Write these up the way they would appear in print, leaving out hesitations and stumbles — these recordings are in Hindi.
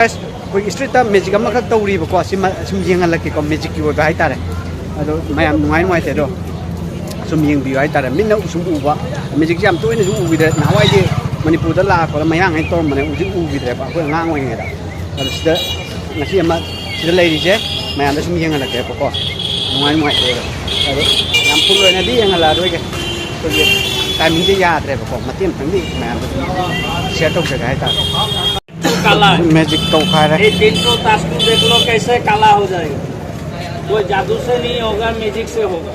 ꯑꯩꯈꯣꯏ ꯁ꯭ꯇ꯭ꯔꯤꯠꯇ ꯃꯦꯖꯤꯛ ꯑꯃꯈꯛ ꯇꯧꯔꯤꯕꯀꯣ ꯁꯨꯝ ꯌꯦꯡꯍꯜꯂꯛꯀꯦꯀꯣ ꯃꯦꯖꯤꯛꯀꯤ ꯑꯣꯏꯕ ꯍꯥꯏꯇꯥꯔꯦ ꯑꯗꯣ ꯃꯌꯥꯝ ꯅꯨꯡꯉꯥꯏꯇꯦ ꯑꯗꯣ ꯁꯨꯝ ꯌꯦꯡꯕꯤꯌꯨ ꯍꯥꯏꯇꯥꯔꯦ ꯃꯤꯠꯅ ꯁꯨꯝ ꯎꯕ ꯃꯦꯖꯤꯛꯁꯦ ꯌꯥꯝ ꯇꯣꯏꯅꯁꯨ ꯎꯈꯤꯗ꯭ꯔꯦ ꯅꯍꯥꯟꯋꯥꯏꯗꯤ ꯃꯅꯤꯄꯨꯔꯗ ꯂꯥꯛꯄꯗ ꯃꯌꯥꯡꯉꯩ ꯇꯧꯔꯝꯕꯅꯦ ꯍꯧꯖꯤꯛ ꯎꯈꯤꯗ꯭ꯔꯦꯕ ꯑꯩꯈꯣꯏ ꯑꯉꯥꯡ ꯑꯣꯏꯔꯤꯉꯩꯗ ꯑꯗꯣ ꯁꯤꯗ ꯉꯁꯤ ꯑꯃ ꯁꯤꯗ ꯂꯩꯔꯤꯁꯦ ꯃꯌꯥꯝꯗ ꯁꯨꯝ ꯌꯦꯡꯍꯜꯂꯛꯀꯦꯕꯀꯣ ꯅꯨꯡꯉꯥꯏꯇꯦꯕ ꯑꯗꯣ ꯌꯥꯝ ꯐꯨꯜ ꯑꯣꯏꯅꯗꯤ ꯌꯦꯡꯍꯜꯂꯛꯑꯔꯣꯏꯒꯦ ꯑꯩꯈꯣꯏꯒꯤ ꯇꯥꯏꯃꯤꯡꯁꯦ ꯌꯥꯗ꯭रेबꯀꯣ ꯃꯇꯦꯡ ꯑꯃꯇꯪꯗꯤ ꯃꯌꯥꯝꯗ शेयर तौजगे हाइतारे काला है मैजिक तौखारे ये 300 तास्कू देख लो कैसे काला हो जाएगा। कोई जादू से नहीं होगा, मैजिक से होगा।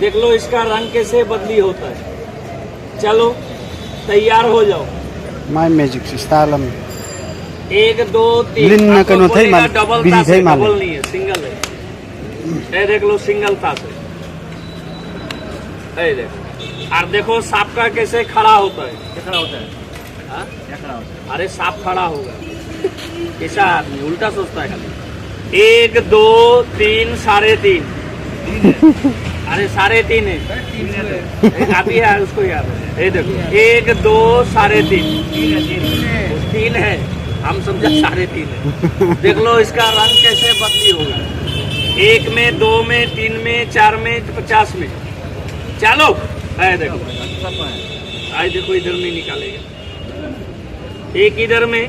देख लो इसका रंग कैसे बदली होता है। चलो तैयार हो जाओ। माय मैजिक स्टाइल में 1 2 3 लिन न कनो थे माल डबल बिजी तास थे है, माल डबल नहीं है, सिंगल है। ये देख लो सिंगल तास है। ये देखो और देखो सांप का कैसे खड़ा होता है। खड़ा होता है हाँ? क्या खड़ा होता है? अरे सांप खड़ा होगा कैसा आदमी उल्टा सोचता है खाली। 1 2 3 3.5 अरे 3.5 है अभी है उसको याद है। ये देखो 1 2 3.5 3 है हम समझा 3.5 है। देख लो इसका रंग कैसे बदली होगा। 1 में 2 में 3 में 4 में 50 में। चलो आए देखो आए देखो इधर में निकालेगा। एक इधर में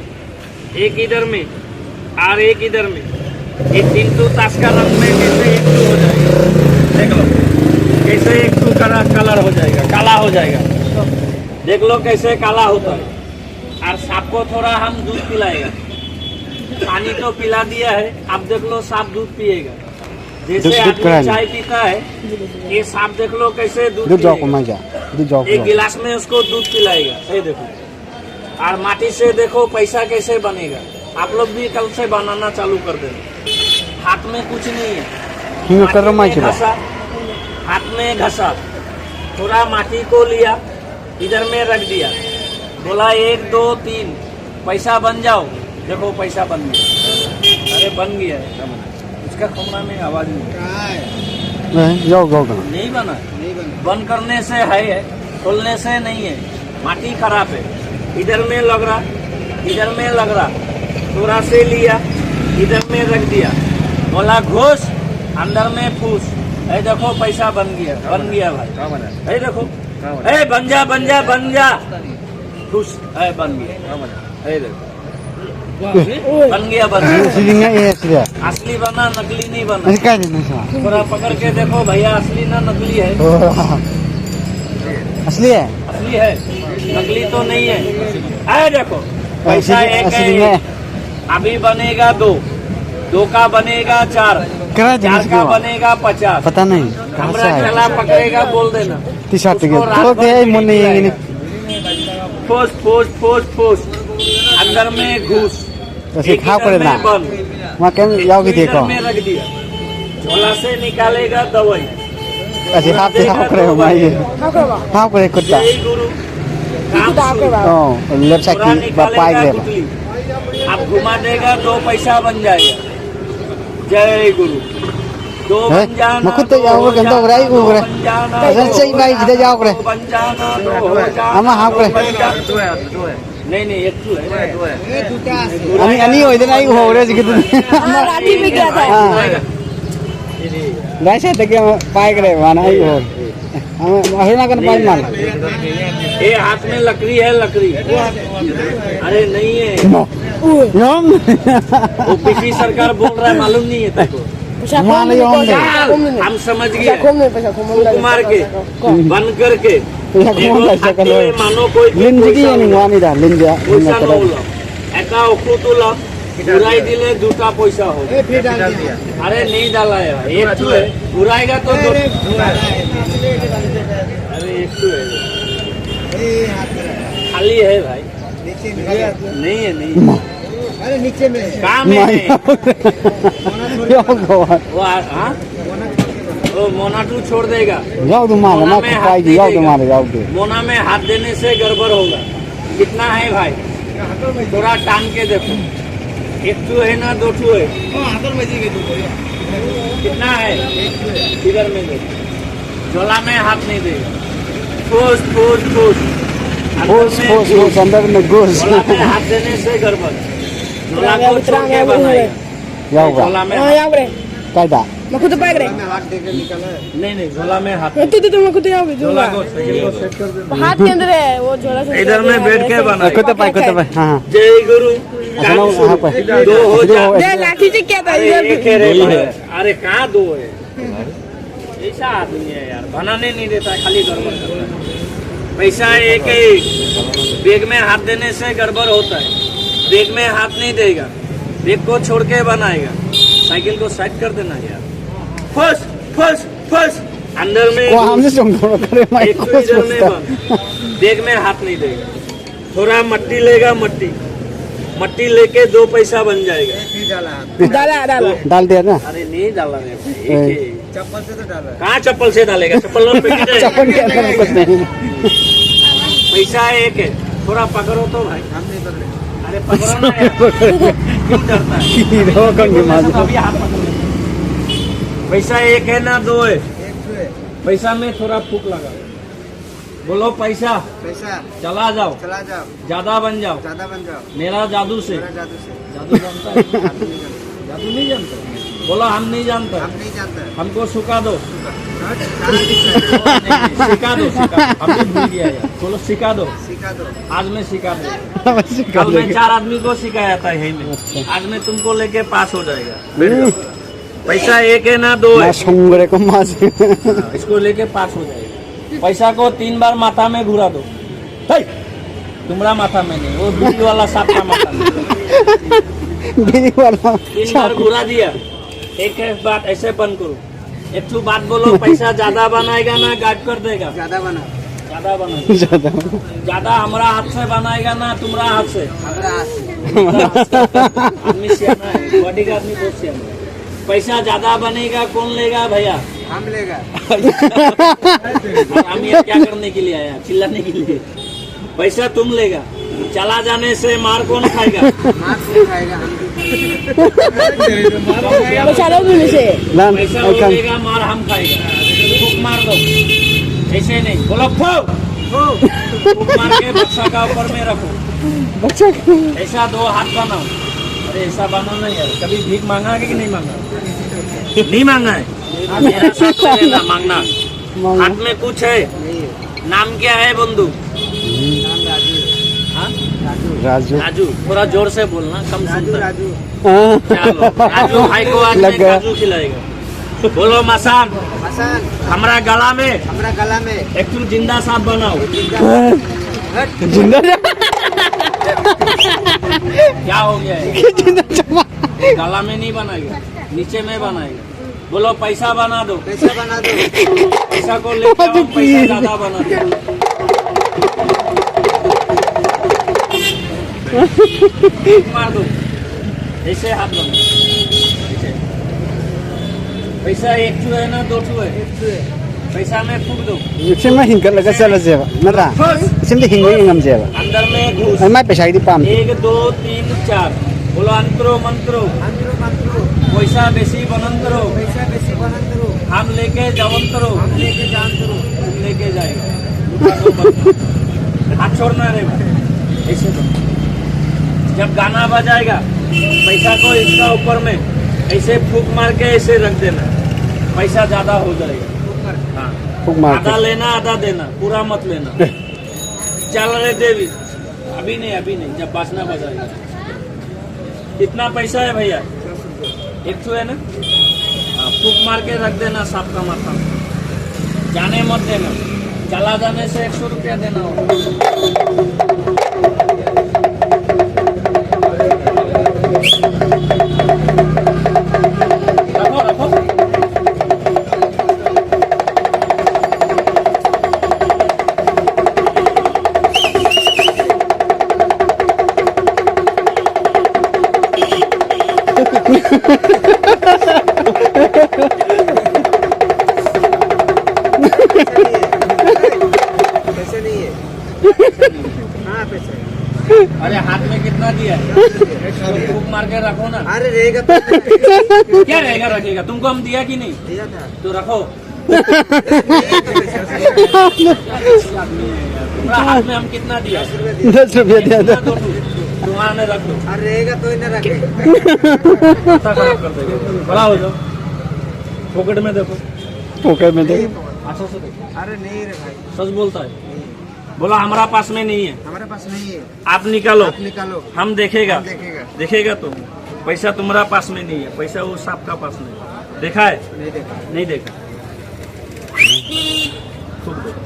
और एक इधर में। ये 300 ताश का रंग में कैसे 1 2 हो जाएगा। देख लो कैसे 1 2 का कलर हो जाएगा, काला हो जाएगा। देख लो कैसे काला होता है। और सांप को थोड़ा हम दूध पिलाएगा। पानी तो पिला दिया है, अब देख लो सांप दूध पिएगा। जैसे आदमी चाय पीता है ये सांप देख लो कैसे दूध पिएगा। एक गिलास में उसको दूध पिलाएगा। ये देखो और माटी से देखो पैसा कैसे बनेगा। आप लोग भी कल से बनाना चालू कर देना। हाथ में कुछ नहीं है, हाथ में घसा थोड़ा माटी को लिया इधर में रख दिया, बोला 1 2 3 पैसा बन जाओ। देखो पैसा बन गया। अरे बन गया है। उसका कमरा में आवाज नहीं बना। बंद करने से है, खोलने से नहीं है। माटी खराब है। इधर में लग रहा थोड़ा से लिया इधर में रख दिया, बोला घोष अंदर में फूस। ऐ देखो पैसा बन गया भाई। ऐ देखो ऐ बन जा फूस। ऐ बन गया। ऐ देखो बन गया असली बना नकली नहीं बना। थोड़ा पकड़ के देखो भैया असली ना नकली है। असली है नकली तो नहीं है। आए देखो पैसा 1 है अभी बनेगा 2 का बनेगा 4 का बनेगा 50। पता नहीं हमरा चला पकड़ेगा बोल देना। ठोस अंदर में घूस देखो में रख दिया। झोला से निकालेगा दवाई। कुत्ता जय गुरु अब घुमा देगा 2 पैसा बन जाएगा। जय गुरु 2 बन जाना नहीं एक तो है ये हाथ में लकड़ी है अरे नहीं है वो पिछली सरकार बोल रहा है मालूम नहीं है तेको। हम समझ गए कुमार के बन करके मानो कोई उड़ाई दिले 2टा पैसा हो। अरे नहीं डाला है एक तो है उड़ाएगा तो अरे एक तो है खाली है भाई नहीं है अरे नीचे में काम है वो मोनाटू छोड़ देगा। मोना में हाथ देने से गड़बड़ होगा। कितना है भाई थोड़ा टांग के देखो। 1 है ना 2 है। कितना है इधर में देखो। झोला में हाथ नहीं देगा। ठोस अंदर में घुस हाथ देने से गड़बड़। झोला को छोड़ के बनाएगा या होगा झोला में या बरे कायदा मकुत पाक रे नहीं झोला में हाथ तू मकुत या झोला को साइकिल को सेट कर देना हाथ के अंदर है वो झोला से इधर में बैठ के बनाएगा कुत्ते पाए हाँ हाँ जय गुरु अच्छा ना वहाँ पे दो हो जा दे लाठी से क्या था अरे इधर एक है रे अरे कहाँ दो है ऐसा आदमी है यार बनाने नहीं देता है, खाली गड़बड़ करता है पैसा एक ही बैग में हाथ देने से गड़बड़ होता है बैग में हाथ नहीं देगा बैग को छोड़ के बनाएगा साइकिल को साइड कर देना यार फर्स्ट फर्स्ट फर्स्ट अंदर में वो हमसे जोड़ो करे मैं एक तो इधर में बंद बैग में हाथ नहीं देगा थोड़ा मट्टी लेगा मट्टी मट्टी लेके 2 पैसा बन जाएगा डाला डाला डाल दिया ना अरे नहीं डाला रे भाई एक ही चप्पल से तो डाला कहाँ चप्पल से डालेगा चप्पल में पैकेट है चप्पल के अंदर कुछ नहीं पैसा एक है थोड़ा पकड़ो तो भाई हम नहीं पकड़े अरे पकड़ो ना यार क्यों डरता है हीरो का नमाज अभी हाथ पकड़ ले। पैसा एक है ना 2 है पैसा में थोड़ा फूक लगा बोलो पैसा पैसा चला जाओ चला जाओ ज्यादा बन जाओ मेरा जादू से जादू जानता है जादू नहीं जानता बोलो हम नहीं जानते हम नहीं जानते हमको सिखा दो सिखा दो हम भी भूल गया यार बोलो सिखा दो सिखा दो आज मैं सिखा दो कल मैं 4 आदमी को सिखाया था यही में आज मैं तुमको लेके पास हो जाएगा पैसा एक है ना 2 है संगरे को मास इसको लेके पास हो जाएगा पैसा को 3 बार माथा में घुरा दो हे! तुम्हारा माथा में नहीं वो दूसरी वाला सांप का माथा में बीड़ी वाला 3 बार घुरा दिया एक बात ऐसे बंद करो एक तो बात बोलो पैसा ज्यादा बनाएगा ना गाइड कर देगा ज्यादा बना ज्यादा बनाएगा ज्यादा ज्यादा हमारा हाथ से बनाएगा ना तुम्हारा हाथ से हमारा आदमी सियाना है बॉडी का आदमी बहुत सियाना है पैसा ज्यादा बनेगा कौन लेगा भैया हम लेगा हम ये क्या करने के लिए आया चिल्लाने के लिए पैसा तुम लेगा चला जाने से मार कौन खाएगा मार कौन खाएगा हम चलो बोले से ना पैसा वो लेगा मार हम खाएगा फूक मार दो ऐसे नहीं बोलो फूक फूक मार के बच्चा का ऊपर में रखो बच्चा ऐसा 2 हाथ बनाओ अरे ऐसा बनाना यार कभी भीख मांगा है कि नहीं मांगा नहीं मांगा है मेरा साथ रहेगा मांगना हाथ में कुछ है नाम क्या है बंधु हाँ? राजू राजू थोड़ा जोर से बोलना कम सुनता है। राजू चलो राजू भाई को आज लग मैं गया। काजू खिलाएगा बोलो मसान हसन हमारा गला में हमारा गला में एक तो जिंदा सांप बनाओ जिंदा क्या हो गया है गला में नहीं बनाएगा नीचे में बनाएगा बोलो पैसा बना दो पैसा बना दो पैसा को लेके आओ पैसा ज्यादा बना दो मार दो ऐसे हाथ बना ऐसे। पैसा 1 ठू है ना 2 ठू है पैसा में फूक दो सिम हिंग लगा चला जेबा नरा सिम हिंग ngam जेबा अंदर में घुस मैं पैसा की पाम 1 2 3 4 बोलो अंतरो मंत्रो मंत्रो मंत्रो पैसा बेसी बनंतरो पैसा बेसी बना करो हम लेके जावंतरो हम लेके जान करो तुम लेके जाएगा हाथ छोड़ना रे भाई ऐसे तो जब गाना बजाएगा पैसा को इसका ऊपर में ऐसे फूक मार के ऐसे रख देना पैसा ज्यादा हो जाएगा हाँ फूक मार आधा लेना आधा देना पूरा मत लेना चल रहे देवी अभी नहीं जब बासना बजाएगा कितना पैसा है भैया 1 ठू है ना हाँ, फूक मार के रख देना सांप का माथा में। जाने मत देना चला जाने से 100 रुपया देना होगा रखो रखो पैसे नहीं है हाँ पैसे अरे हाथ में कितना दिया है फूक मार के रखो ना अरे रहेगा तो क्या रहेगा रखेगा तुमको हम दिया कि नहीं दिया था तो रखो तुम्हारा हाथ में हम कितना दिया 10 रुपया दिया था कितना दो ठू? तुम्हारे रख दो, और रहेगा तो ही ना रखे। माथा खराब कर देगा। खड़ा हो जाओ, पॉकेट में देखो, पॉकेट में देख। अच्छा से देखो। अरे नहीं रे भाई, सच बोलता है, बोला हमारा पास में नहीं है, हमारे पास नहीं है। आप निकालो, आप निकालो, हम देखेगा, देखेगा। देखेगा तो पैसा तुम्हारा पास में नहीं है, पैसा वो सांप का पास में है। देखा है? नहीं देखा। नहीं देखा। खूब देखो।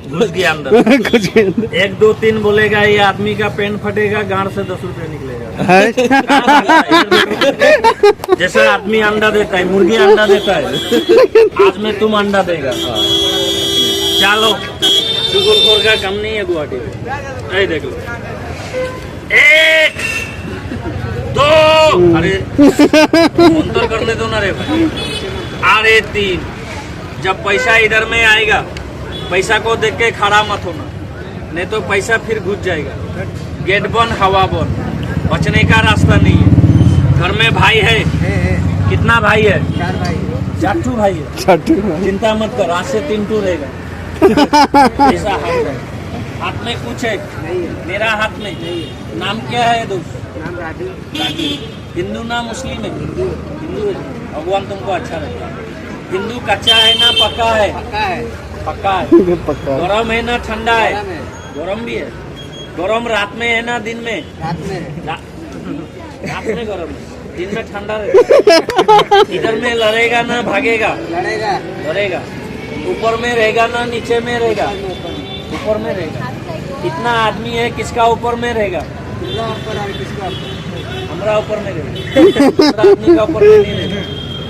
घुस गया अंदर। कुछ 1 2 3 बोलेगा, ये आदमी का पेन फटेगा, गांड से 10 रुपए निकलेगा। है। जैसे आदमी अंडा देता है, मुर्गी अंडा देता है, आज में तुम अंडा देगा। चलो, चुगलखोर का कम नहीं है गुवाहाटी में। ये देख लो, 1 2, अरे अंतर करने दो ना रे भाई। अरे 3, जब पैसा इधर में आएगा, पैसा को देख के खड़ा मत होना, नहीं तो पैसा फिर घुस जाएगा। गेट बंद, हवा बंद, बचने का रास्ता नहीं है। घर में भाई है, कितना भाई है? 4 भाई। 4 भाई है। छठ चिंता मत कर, आज से 3 टू रहेगा। ऐसा हाथ है, हाथ में कुछ है? नहीं है। मेरा हाथ में नहीं है। नाम क्या है दोस्त? नाम राजू। राजू। हिंदू ना मुस्लिम है? हिंदू है। भगवान तुमको अच्छा रखता है। हिंदू कच्चा है ना पक्का है? पक्का है। पक्का है। पक्का। गरम है ना ठंडा है? गरम है। गरम भी है। गरम रात में है ना दिन में? रात में। रात में गरम है, दिन में ठंडा रहेगा। इधर में लड़ेगा ना भागेगा? लड़ेगा। लड़ेगा। ऊपर में रहेगा ना नीचे में रहेगा? ऊपर में रहेगा। कितना आदमी है, किसका ऊपर में रहेगा? किसका ऊपर और किसका ऊपर? हमारा ऊपर में रहेगा। दूसरा आदमी का ऊपर में नहीं रहेगा।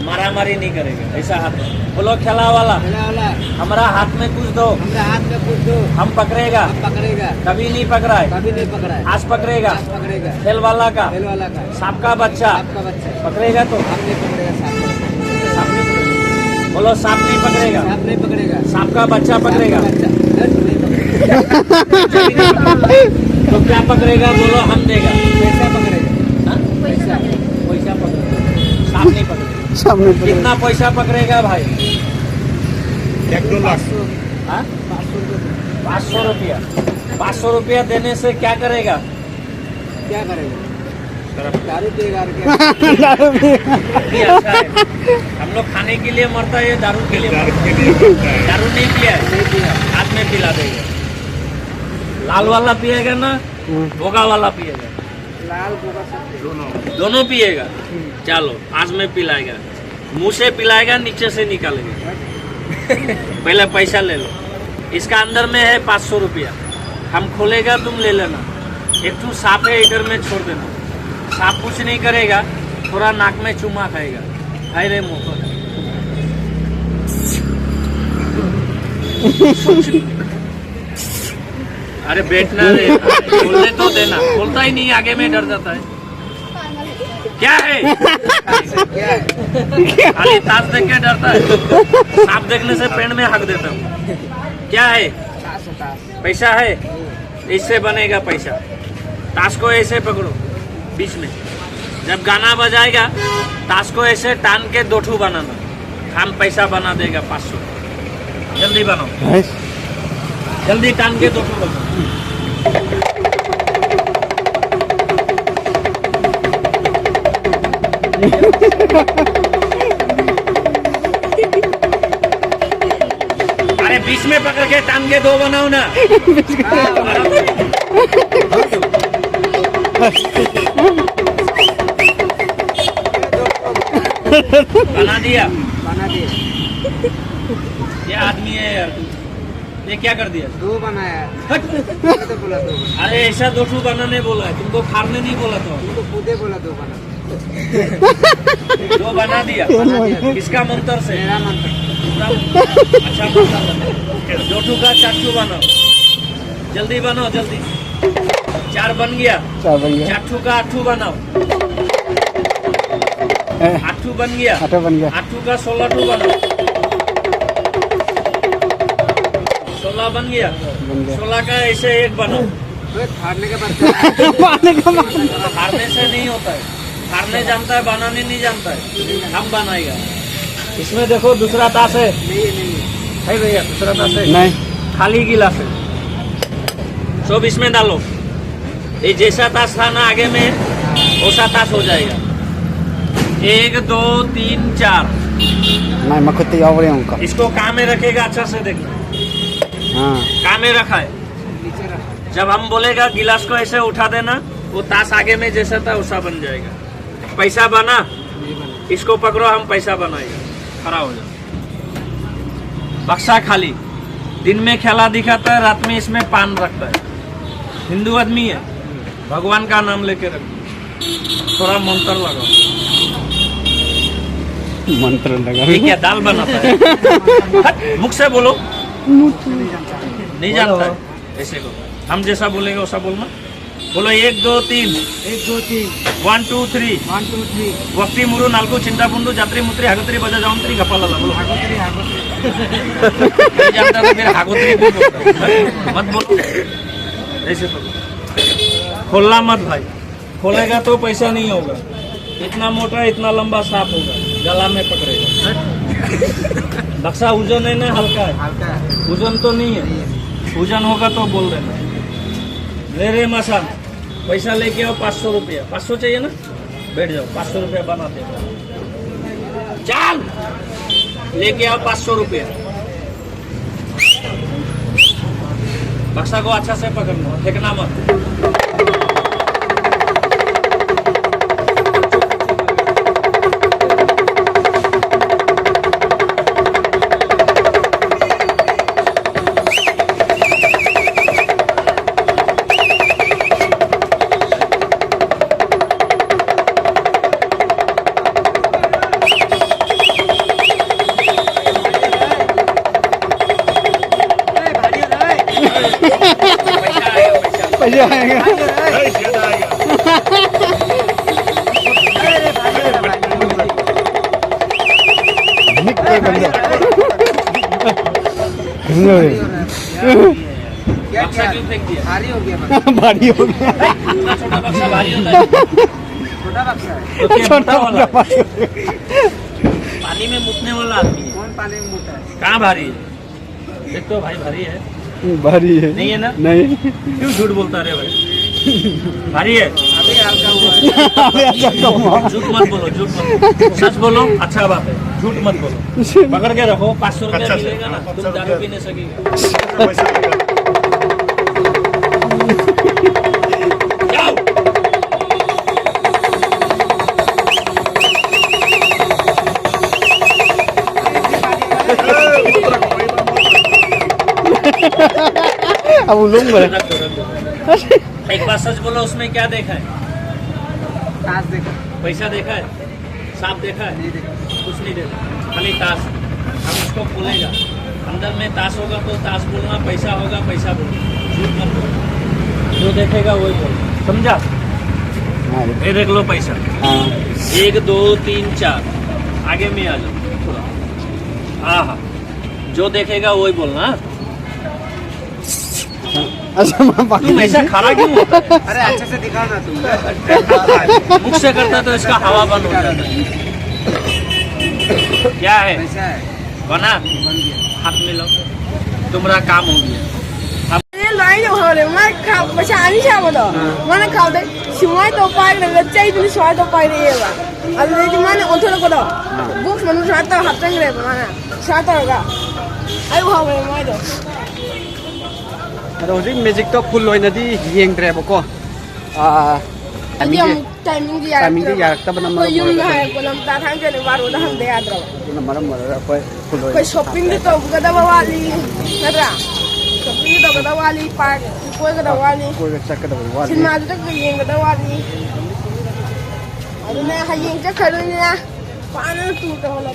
मारा मारी नहीं करेगा, ऐसा हाथ है। बोलो खेला वाला, खेला वाला, हमारा हाथ में कुछ दो, हमारे हाथ में कुछ दो, हम पकड़ेगा। हम पकड़ेगा। कभी नहीं पकड़ा है, कभी नहीं पकड़ा है। आज पकड़ेगा। आज पकड़ेगा। खेल वाला का, खेल वाला का, सांप का बच्चा आपका बच्चा पकड़ेगा तो आप नहीं पकड़ेगा। सांप नहीं पकड़ेगा। बोलो सांप नहीं पकड़ेगा, सांप नहीं पकड़ेगा। सांप का बच्चा पकड़ेगा। आपका बच्चा नहीं पकड़ेगा। तो क्या पकड़ेगा? बोलो हम देगा। पैसा पकड़ेगा। हाँ? पैसा। पैसा पकड़ेगा, सांप नहीं पकड़ेगा। सामने पड़े। कितना पैसा पकड़ेगा भाई? 1-2 लाख। हाँ? 500 रुपया। 500 रुपया देने से क्या करेगा? क्या करेगा? दारू पिएगा और क्या? ये अच्छा है। हम लोग खाने के लिए मरता है, दारू के लिए मरता है। दारू नहीं पिया है, नहीं पिया। हाथ में पिला देगा। लाल वाला पिएगा ना भोगा वाला पिएगा? लाल गोगा सब दोनों पिएगा। चलो, आज में पिलाएगा, मुंह से पिलाएगा, नीचे से निकालेगा। पहले पैसा ले लो। इसका अंदर में है 500 रुपया, हम खोलेगा, तुम ले लेना। एक ठू सांप है, इधर में छोड़ देना। सांप कुछ नहीं करेगा, थोड़ा नाक में चुमा खाएगा। खाए रे मुंह पर। अरे बैठना रे, खोलने तो देना। खोलता ही नहीं, आगे में डर जाता है। क्या है? क्या है? खाली ताश देख के डरता है, सांप देखने से पेड़ में हक देता हूँ। क्या है? ताश। पैसा है, इससे बनेगा पैसा। ताश को ऐसे पकड़ो बीच में, जब गाना बजाएगा ताश को ऐसे टान के 2 ठू बनाना, हम पैसा बना देगा 500। जल्दी बनाओ, जल्दी टान के 2 ठू बनाओ। अरे बीच में पकड़ के टांग के 2 बनाओ ना। बना दिया। बना दिए। ये आदमी है यार, ये क्या कर दिया? 2 बनाया। हट। तो बोला 2 बना। अरे ऐसा 2 ठू बनाने बोला है, तुमको खारने नहीं बोला तो। तुमको खुदे बोला 2 बना। 2 बना दिया। बना दिया। किसका मंत्र से? मेरा मंत्र। अच्छा मंत्र बना। 2 ठू का 4 ठू बनाओ, जल्दी बनाओ, जल्दी। 4 बन गया। 4 बन गया। 4 ठू का 8 ठू बनाओ। 8 ठू बन गया। 8 बन गया। 8 ठू का 16 ठू बनाओ। 16 बन गया। 16 का ऐसे 1 बनाओ। तो फाड़ने के बाद हारने से नहीं होता है, हारने जानता है, बनाने नहीं जानता है। हम बनाएगा। इसमें देखो दूसरा ताश है नहीं है भैया, दूसरा ताश है नहीं। खाली गिलास है। सब इसमें डालो। ये जैसा ताश था ना आगे में वैसा ताश हो जाएगा। 1 2 3 4 मैं मखुती और उनका इसको कहाँ में रखेगा अच्छा से देखना। हाँ कहाँ में रखा है? जब हम बोलेगा गिलास को ऐसे उठा देना, वो ताश आगे में जैसा था वैसा बन जाएगा। पैसा बना, इसको पकड़ो, हम पैसा बनाएगा। खड़ा हो जाओ। बक्सा खाली, दिन में खेला दिखाता है, रात में इसमें पान रखता है। हिंदू आदमी है, भगवान का नाम लेके रखो, थोड़ा मंत्र लगाओ। मंत्र लगा ये क्या दाल बनाता है? हट, मुख से बोलो। नहीं जानता है ऐसे को। हम जैसा बोलेंगे वैसा बोलना। बोलो 1 2 3 1 2 3 1 2 3 1 2 3 वक्ती मुरु नाल्कु चिंतापुंडु जात्री मुत्री हागोत्री बजा जाऊंत्री गपाला बोलो। हागोत्री नहीं जानता तो फिर हागोत्री भी बोलता है। मत बोलो ऐसे तो खोलना मत भाई। खोलेगा तो पैसा नहीं होगा। इतना मोटा इतना लंबा सांप होगा, गला में पकड़ेगा। बक्सा वजन है ना, हल्का है। हल्का है। वजन तो नहीं है। वजन होगा तो बोल देना। ले रे मसान, पैसा लेके आओ 500 रुपया। 500 चाहिए ना, बैठ जाओ, 500 रुपया बनाते हैं। चल लेके आओ 500 रुपया। बक्सा को अच्छा से पकड़ना, फेंकना मत। पैसा आएगा। निकल बंदा। बक्सा क्यों फेंक दिया? भारी हो गया। भारी हो गया। इतना छोटा बक्सा भारी होता है? छोटा बक्सा है। तो क्या छोटा मोटा वाला? भारी हो गया। पानी में मुतने वाला आदमी है। कौन पानी में मोटा है? कहाँ भारी है? देख तो भाई भारी है। भारी है। नहीं है ना? नहीं। क्यों झूठ बोलता रे भाई? भारी है। अभी हल्का हुआ है। झूठ मत बोलो, झूठ मत। सच बोलो, अच्छा बात है। झूठ मत बोलो। पकड़ के रखो, 500 रुपया मिलेगा ना, तुम दारू पीने सकेगा। जाओ। अब उलूंग बड़े। रख दो। एक बार सच बोलो, उसमें क्या देखा है? ताश देखा? पैसा देखा है? सांप देखा है? नहीं देखा। कुछ नहीं देखा, खाली ताश। हम उसको बोलेगा, अंदर में ताश होगा तो ताश बोलना, पैसा होगा पैसा बोलना। झूठ मत बोलो। जो देखेगा वही बोलना, समझा? ये देख लो पैसा। 1 2 3 4 आगे में आ जाओ थोड़ा। हाँ, जो देखेगा वही बोलना। अच्छा तुम ऐसा खड़ा क्यों होता है? अरे अच्छे से दिखाओ ना तुम। मुख से करता तो इसका हवा बंद हो जाता है। क्या है? पैसा है। बना? बन गया। हाथ में लो, तुम्हारा काम हो गया। Ini lain yang hore, mai kau macam ani siapa tu? Mana kau tu? Semua tu pai dengan cai tu semua tu pai dia lah. Ada di mana otor kau tu? Buk mana satu hati ni mana? Satu juga. Ayo hore mai tu. ꯑꯗꯣ ꯍꯧꯖꯤꯛ ꯃꯦꯖꯤꯛꯇꯣ ꯐꯨꯜ ꯑꯣꯏꯅꯗꯤ ꯌꯦꯡꯗ꯭ꯔꯦꯕꯀꯣ Timing dia. ꯇꯥꯏꯃꯤꯡꯗꯤ ꯌꯥꯔꯛꯇꯕꯅ ꯃꯔꯝ Kau ꯑꯣꯏꯔꯒ hai kau nam tak hang jadi baru dah hang dia ada. ꯑꯗꯨꯅ ꯃꯔꯝ ꯑꯣꯏꯔꯒ ꯑꯩꯈꯣꯏ ꯐꯨꯜ Kau ꯑꯣꯏꯅ shopping tu kita bawa wali, nada. Shopping tu kita wali park, kau kita wali. ꯀꯣꯏꯕ ꯆꯠꯀꯗꯕ ꯋꯥꯠꯂꯤ Sinma tu tu yang kita wali. Aduh, ni hari yang cakap ni na, panas tu tu kalau.